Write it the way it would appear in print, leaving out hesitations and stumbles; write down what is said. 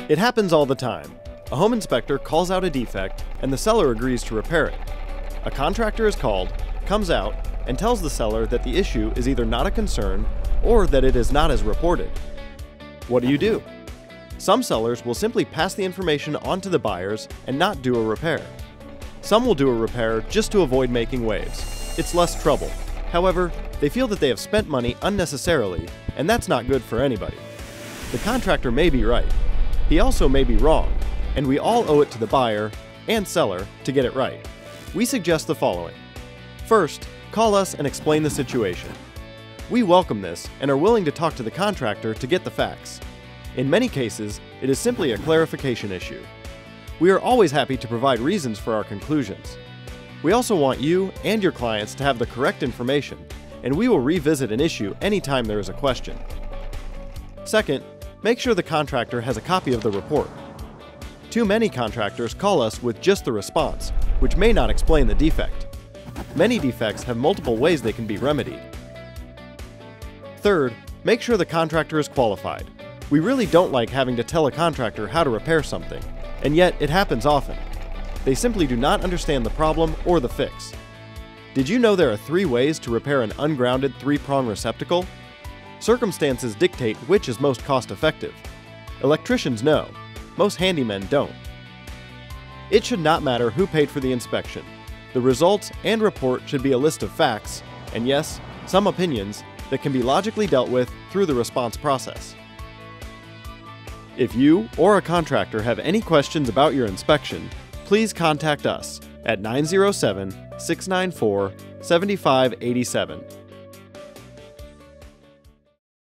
It happens all the time. A home inspector calls out a defect and the seller agrees to repair it. A contractor is called, comes out, and tells the seller that the issue is either not a concern or that it is not as reported. What do? Some sellers will simply pass the information on to the buyers and not do a repair. Some will do a repair just to avoid making waves. It's less trouble. However, they feel that they have spent money unnecessarily, and that's not good for anybody. The contractor may be right. He also may be wrong, and we all owe it to the buyer and seller to get it right. We suggest the following. First, call us and explain the situation. We welcome this and are willing to talk to the contractor to get the facts. In many cases, it is simply a clarification issue. We are always happy to provide reasons for our conclusions. We also want you and your clients to have the correct information, and we will revisit an issue anytime there is a question. Second, make sure the contractor has a copy of the report. Too many contractors call us with just the response, which may not explain the defect. Many defects have multiple ways they can be remedied. Third, make sure the contractor is qualified. We really don't like having to tell a contractor how to repair something, and yet it happens often. They simply do not understand the problem or the fix. Did you know there are 3 ways to repair an ungrounded 3-prong receptacle? Circumstances dictate which is most cost-effective. Electricians know. Most handymen don't. It should not matter who paid for the inspection. The results and report should be a list of facts, and yes, some opinions, that can be logically dealt with through the response process. If you or a contractor have any questions about your inspection, please contact us at 907-694-7587.